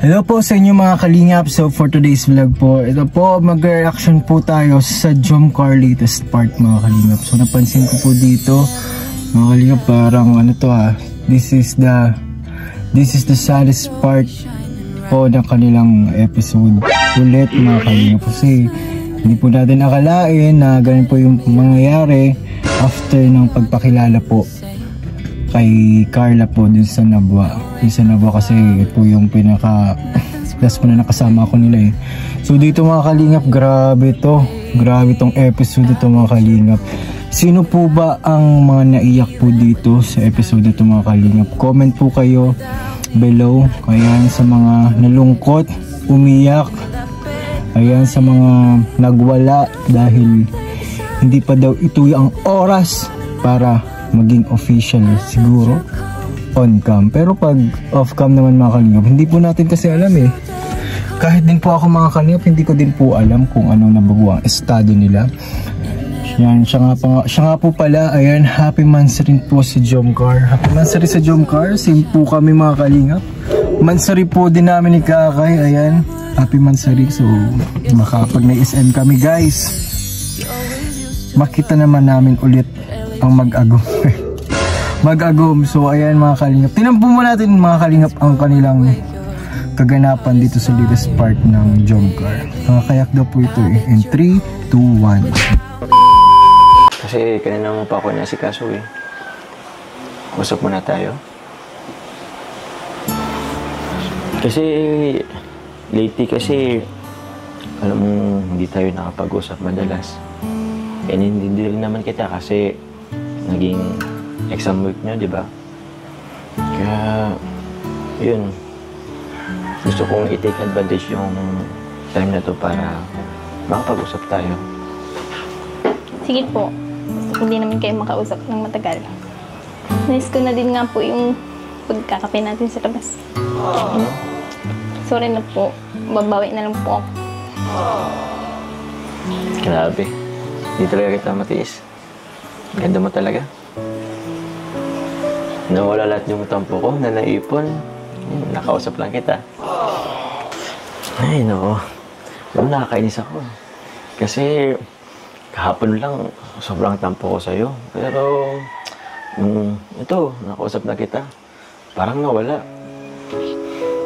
Hello po sa inyo mga kalingap. So for today's vlog po, ito po mag-reaction po tayo sa Jomcar latest part mga kalingap. So napansin ko po dito mga kalingap, parang ano to this is the saddest part po ng kanilang episode ulit mga kalingap. Kasi hindi po natin akalain na ganun po yung mangyayari after ng pagpakilala po kay Carla po dun sa Nabwa. Dun sa Nabwa kasi po yung pinaka last po na nakasama ako nila eh. So dito mga kalingap, grabe to. Grabe tong episode ito mga kalingap. Sino po ba ang mga naiyak po dito sa episode ito mga kalingap? Comment po kayo below. Ayan sa mga nalungkot, umiyak. Ayan sa mga nagwala dahil hindi pa daw ito ang oras para maging official siguro on cam. Pero pag off cam naman mga kalingap, hindi po natin kasi alam eh. Kahit din po ako mga kalingap, hindi ko din po alam kung anong nabago ang estado nila. Yan, siya nga po pala. Ayan, happy mansari po sa Jomcar. Happy mansari sa Jomcar. Same po kami mga kalingap. Mansari po din namin ni Kakay. Ayan, happy mansari. So makapag na-SM kami guys, makita naman namin ulit ang mag-agom. So ayan mga kalingap, tinampo mo natin mga kalingap ang kanilang kaganapan dito sa latest part ng Jomcar. Kayak daw po ito eh. In 3, 2, 1. Kasi kanina mo pa ako nasikaso eh. Usap muna tayo. Kasi lately kasi alam mo hindi tayo nakapag-usap madalas. And hindi rin naman kita kasi naging exam week nyo, di ba? Kaya, yun. Gusto kong i-take advantage yung time na to para makapag-usap tayo. Sige po. Gusto ko din namin kayo makausap ng matagal. Nice ko na din nga po yung pagkakape natin sa labas. Sorry na po. Babawi na lang po ako. Grabe. Hindi talaga kita matiis. Ganda mo talaga. Nawala lahat yung tampo ko na naipon. Nakausap lang kita. Ay, no. Alam, nakakainis ako. Kasi kahapon lang sobrang tampo ko sa'yo. Pero ito, nakausap na kita. Parang nawala.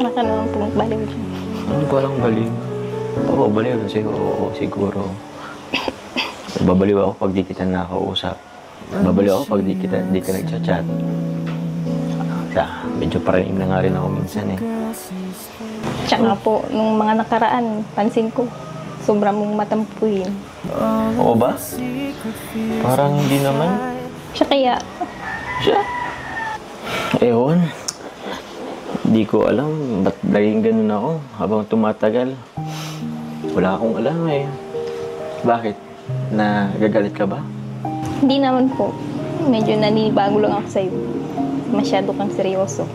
Wala ka naman po magbaliw dyan. Ano ba lang baliw? Oo, baliw na sa'yo. Oo, siguro. Babaliw ako pag di kita nakausap. Babaliw ako pag di ka nagchat-chat. Medyo paraning na nga rin ako minsan eh. Tsaka po, nung mga nakaraan, pansin ko, sobrang mong matampuhin. Oo ba? Parang hindi naman. Siya kaya? Siya? Ewan. Hindi ko alam ba't laging ganun ako habang tumatagal. Wala akong alam eh. Bakit? Nagagalit ka ba? Hindi naman po. Medyo naninibago lang ako sa'yo. Masyado kang seryoso.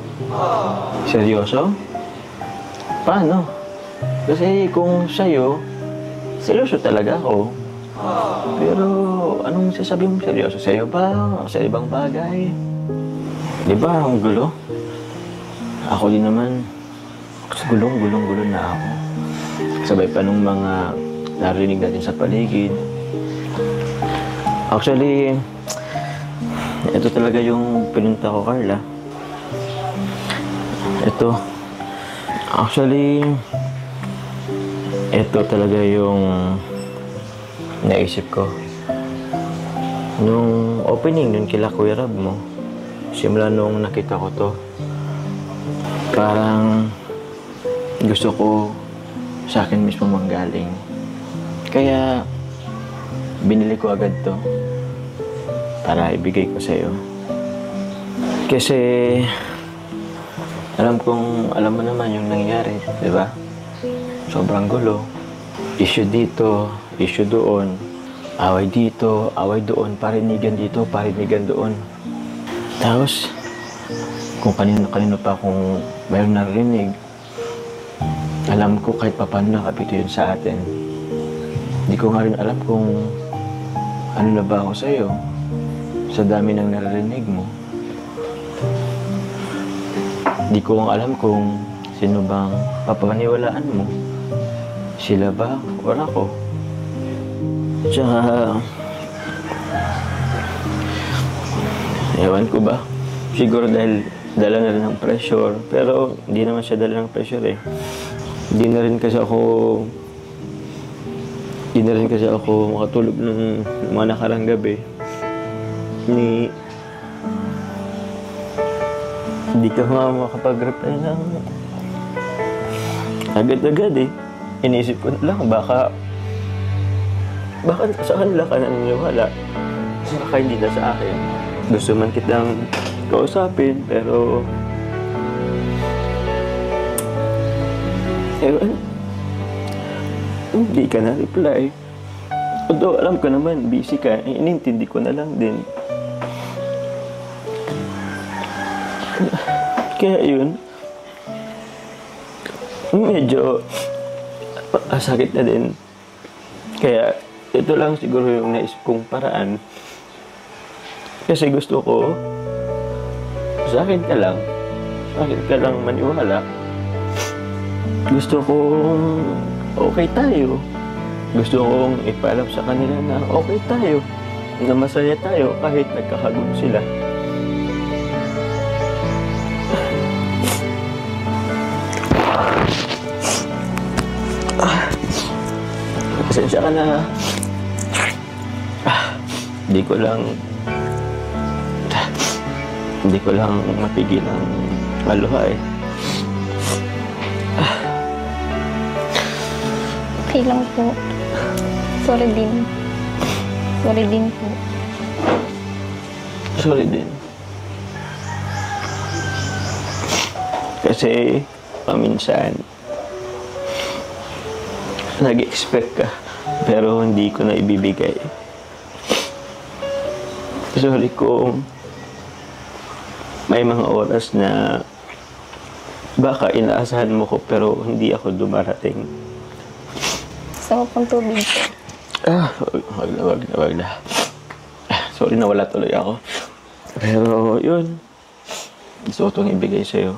Seryoso? Paano? Kasi kung sa'yo, seryoso talaga ako. Pero anong sasabi mo seryoso? Sa'yo ba? O sa ibang bagay? Di ba ang gulo? Ako din naman, gulong-gulo na ako. Sabay pa nung mga narinig natin sa paligid. Actually, ito talaga yung pinunta ko, Carla. Ito talaga yung naisip ko. Nung opening, nung kila Kuya Rab mo, simula nung nakita ko to, parang gusto ko sa akin mismo manggaling. Kaya, binili ko agad to para ibigay ko sa'yo. Kasi alam mo naman yung nangyari, di ba? Sobrang gulo. Issue dito, issue doon. Away dito, away doon. Parinigan dito, parinigan doon. Tapos, kung kanino pa kung mayroon narinig, alam ko kahit paano nakapito yun sa atin. Hindi ko nga rin alam kung ano na ba ako sa'yo sa dami ng naririnig mo. Di ko alam kung Sino bang papaniwalaan mo? Sila ba or ako? Tsaka, ewan ko ba? Siguro dahil dala na rin ng pressure. Pero hindi naman siya dala ng pressure eh. Hindi na rin kasi ako makatulog ng mga nakarang gabi. Hindi ka makapag-reply ng agad-agad eh. Inisip ko na lang, baka sa kanila ka naniniwala. Baka hindi na sa akin. Gusto man kitang kausapin, pero ewan, hindi ka na-reply. Although alam ko naman, busy ka, inintindi ko na lang din. Kaya yun, medyo sakit na din. Kaya ito lang siguro yung naisip kong paraan. Kasi gusto ko, sa akin ka lang maniwala. Gusto kong okay tayo. Gusto kong ipaalam sa kanila na okay tayo. Na masaya tayo kahit nagkakagulo sila. Pasensya ka na. Hindi ko lang mapigil ang maluha eh. Okay lang po. Sorry din po. Sorry din. Kasi paminsan nag-expect ka pero hindi ko na ibibigay. Sorry kung may mga oras na baka inaasahan mo ko pero hindi ako dumarating. Gusto mo pong tubig po? Wag na. Sorry na wala tuloy ako. Pero yun, gusto ko itong ibigay sa'yo.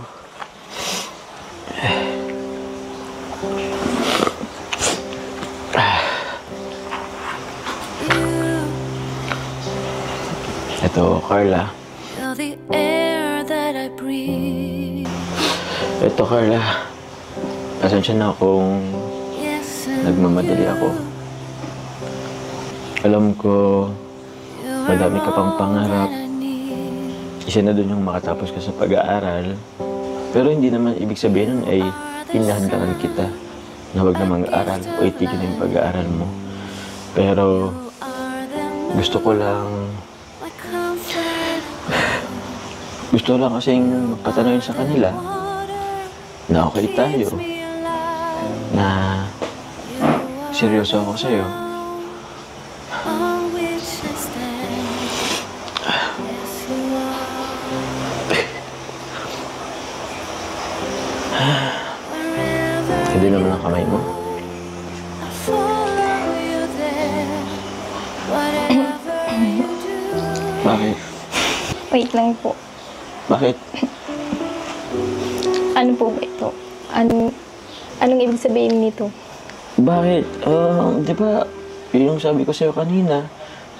Ito, Carla. Ito, Carla. Pasensya na kung nagmamadali ako. Alam ko, madami ka pang pangarap. Isa na dun yung makatapos ka sa pag-aaral. Pero hindi naman ibig sabihin nun ay inahandaan kita na huwag na mag-aaral o itigil na yung pag-aaral mo. Pero gusto ko lang kasing patanayin sa kanila na okay tayo, na seryoso ako sa'yo. Hindi naman ang kamay mo. Bakit? Wait lang po. Bakit? Ano po ba ito? Anong ibig sabihin nito? Bakit? Di ba, yung sabi ko sa'yo kanina,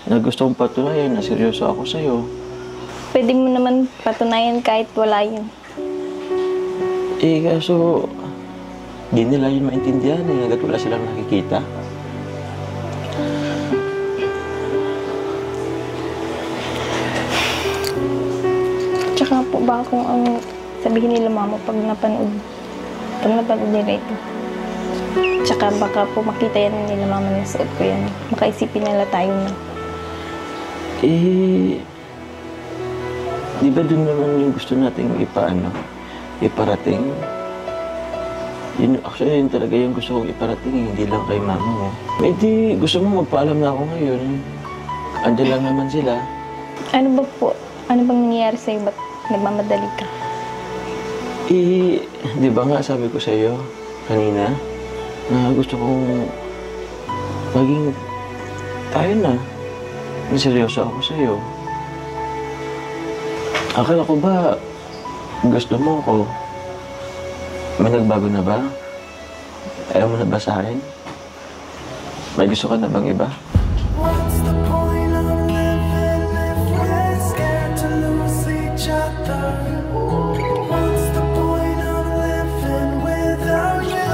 na gusto kong patunayan na seryoso ako sa'yo. Pwede mo naman patunayan kahit wala yun. Kaso, di nila yun maintindihan eh, hanggat wala silang nakikita. Tsaka po ba kung ang sabihin nila mama pag napanood nila ito. Tsaka baka po makita yan nila mama na suot ko yan. Makaisipin nila tayo na. Di ba dun naman yung gusto nating iparating? Actually, yun talaga yung gusto kong iparating, hindi lang kay mama mo. Di gusto mo magpaalam na ako ngayon. Andiyan lang naman sila. Ano ba po? Ano bang nangyayari sa'yo? Ba't nagmamadali ka? Di ba nga sabi ko sa'yo kanina na gusto kong maging tayo na. Seryoso ako sa'yo. Akala ko ba gusto mo ako? May nagbago na ba? Ayaw mo na ba sa akin? May gusto ka na bang iba? What's the point of living if we're scared to lose each other? What's the point of living without you?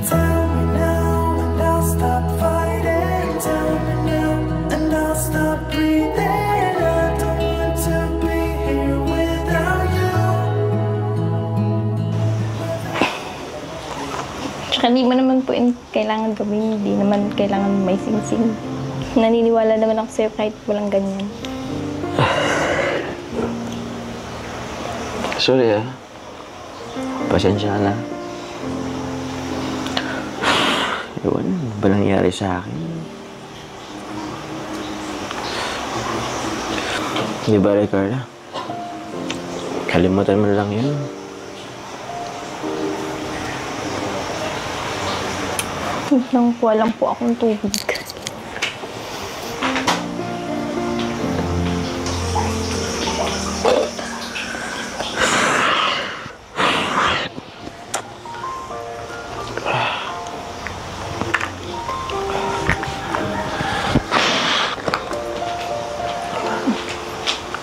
Tell me now and I'll stop fighting. Tell me now and I'll stop breathing. I don't want to be here without you. Tsaka di mo naman po yung kailangan gawin, hindi naman kailangan may sing-sing. Naniniwala naman ako sa'yo kahit walang ganyan. Sorry Pasensya ka na. Ewan, ano ba nangyari sa akin? Di ba, Ricardo? Kalimutan mo na lang yun. Nang walang po akong tubig.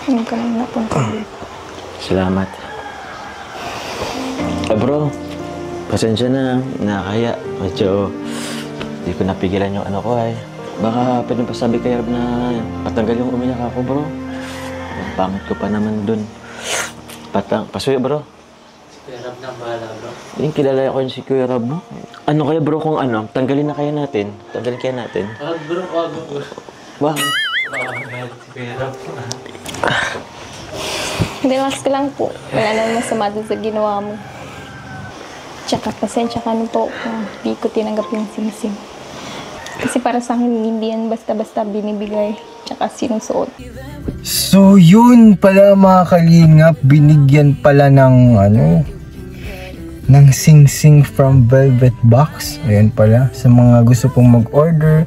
Hindi ka lang napunta. Salamat. Bro, pasensya na. Nakakaya. Medyo hindi ko napigilan yung ano ko Baka pwede pa sabi kay Rob na patanggal yung umiyak ako, bro. Ang pangit ko pa naman dun. Pasuyo, bro. Kuya Rob na bahala, bro. Yung kilala ko yung si Kuya Rob mo. Ano kaya, bro, kung ano? Tanggalin na kaya natin. Tanggalin kaya natin. Wag, bro. Wag, bro. Bakit? Bakit si Kuya Rob? Relax ka lang po. Wala naman masama dun sa ginawa mo. Tsaka pasensya ka na po kung hindi ko tinanggap yung sing-sing. Kasi para sa akin, hindi yan basta-basta binibigay. Tsaka sinusuot. So yun pala mga kalingap, binigyan pala ng ng sing-sing from Velvet Box. Ayan pala, sa mga gusto pong mag-order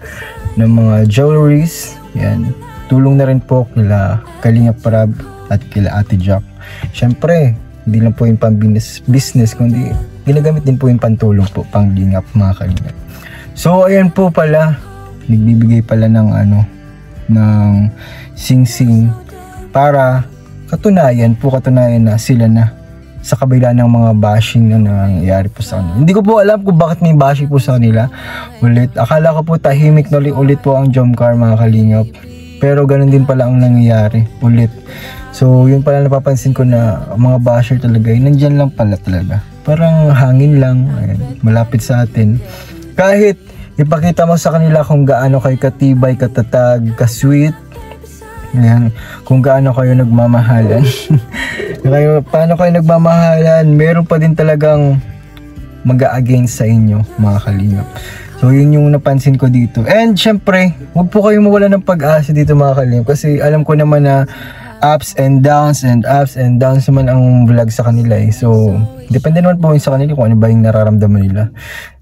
ng mga jewelries, yan, tulong na rin po kila Kalingap Rab at kila Ate Jack. Syempre, hindi lang po yung pang business, kundi ginagamit din po yung pantulong po, pang lingap mga kalingap. So ayan po pala, nagbibigay pala ng ng sing-sing para katunayan na sila na sa kabila ng mga bashing na nangyayari po sa kanila. Hindi ko po alam kung bakit may bashing po sa kanila ulit. Akala ko po tahimik na ulit po ang Jomcar mga kalingap, pero ganun din pala ang nangyayari ulit. So yun pala napapansin ko na mga basher talaga nandyan lang pala talaga, parang hangin lang, ayan, malapit sa atin. Kahit ipakita mo sa kanila kung gaano kayo katibay, katatag, kasweet, ayan, kung gaano kayo nagmamahalan paano kayo nagmamahalan, meron pa din talagang mag-a-against sa inyo mga kalingap. So yun yung napansin ko dito. And syempre, huwag po kayong mawala ng pag-asa dito mga kalingap, kasi alam ko naman na ups and downs naman ang vlog sa kanila So depende naman po sa kanila kung ano ba yung nararamdaman nila.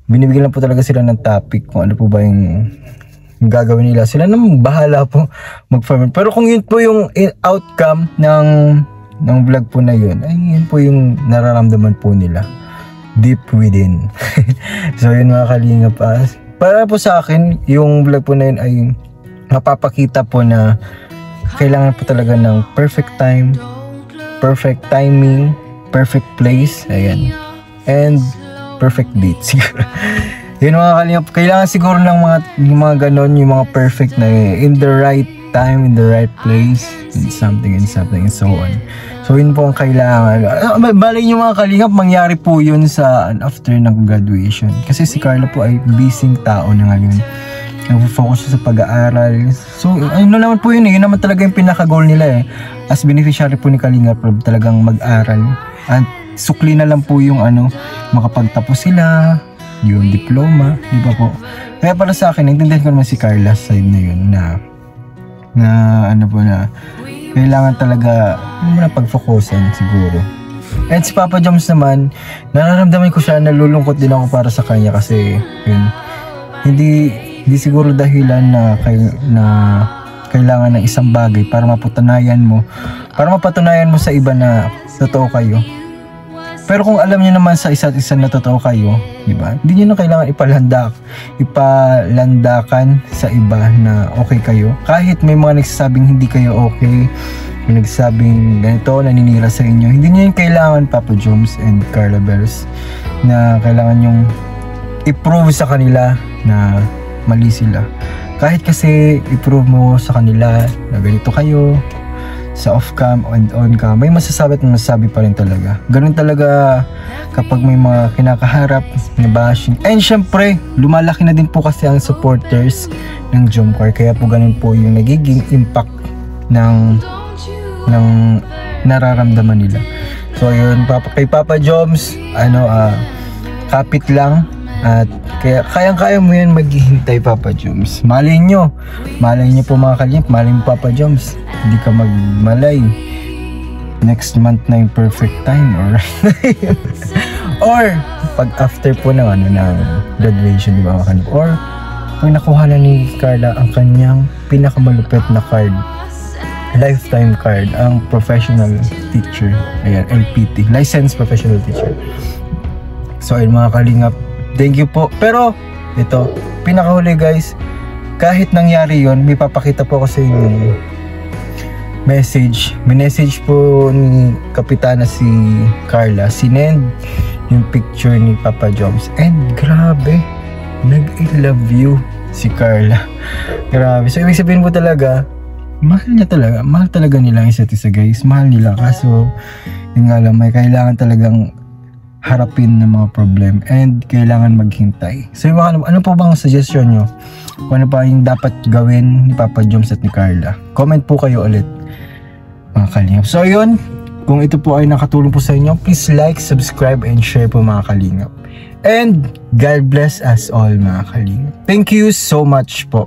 Binibigyan lang po talaga sila ng topic kung ano po ba yung gagawin nila. Sila naman bahala po mag-farm. Pero kung yun po yung outcome ng vlog po na yun, ay yun po yung nararamdaman po nila deep within. So yun mga kalingap, para po sa akin yung vlog po na yun ay mapapakita po na kailangan po talaga ng perfect time, perfect timing, perfect place, ayan, and perfect date siguro. Yun mga kalingap, kailangan siguro ng mga ganon, yung mga perfect na in the right time, in the right place, and something and so on. So yun po ang kailangan. Balay nyo mga kalingap, mangyari po yun sa after ng graduation. Kasi si Carla po ay busy tao na ngayon. Nag-focus sa pag-aaral. So, ano naman po yun yun naman talaga yung pinaka-goal nila As beneficiary po ni Kalingap Rob, talagang mag-aral. At sukli na lang po yung makapagtapos sila, yung diploma, di ba po? Kaya para sa akin, naintindihan ko naman si Carla's side na yun, na kailangan talaga pag-focusan siguro. And si Papa Joms naman, nararamdaman ko siya, nalulungkot din ako para sa kanya kasi yun, hindi siguro dahilan na kailangan ng isang bagay para mapatunayan mo sa iba na totoo kayo. Pero kung alam niyo naman sa isa't isa na totoo kayo, di ba? Hindi niyo na kailangan ipalandakan sa iba na okay kayo. Kahit may mga nagsasabing hindi kayo okay, may nagsasabing ganito, naninira sa inyo, hindi niyo yung kailangan, Papa Joms and Carla Bells, na kailangan yung i-prove sa kanila na mali sila. Kahit kasi i-prove mo sa kanila na ganito kayo, sa off-cam and on-cam, may masasabi at masasabi pa rin talaga. Ganun talaga kapag may mga kinakaharap na bashing. And syempre, lumalaki na din po kasi ang supporters ng Jomcar. Kaya po ganun po yung nagiging impact ng nararamdaman nila. So yun, kay Papa Joms, kapit lang. At kayang-kaya mo yan maghihintay, Papa Joms. Malay nyo po mga kalingap, malay mo Papa Joms, hindi ka magmalay, next month na yung perfect time, or pag after po ng graduation, di ba mga kalingap, or pag nakuha na ni Carla ang kanyang pinakamalupit na card, lifetime card, ang professional teacher, ayan, LPT, licensed professional teacher. So ayun mga kalingap, thank you po. Pero ito, pinakahuli guys, kahit nangyari yon, may papakita po ako sa inyo message. May message po ni Kapitana si Carla, sinend yung picture ni Papa Joms, and grabe, nag-I love you si Carla. Grabe. So ibig sabihin po talaga, mahal talaga nila ang isa't isa guys, mahal nila. Kaso yun nga lang, may kailangan talagang harapin ng mga problem and kailangan maghintay. So yung ano po bang suggestion nyo? Kung ano pa yung dapat gawin ni Papa Joms at ni Carla? Comment po kayo ulit mga kalingap. So yun, kung ito po ay nakatulong po sa inyo, please like, subscribe, and share po mga kalingap. And God bless us all mga kalingap. Thank you so much po.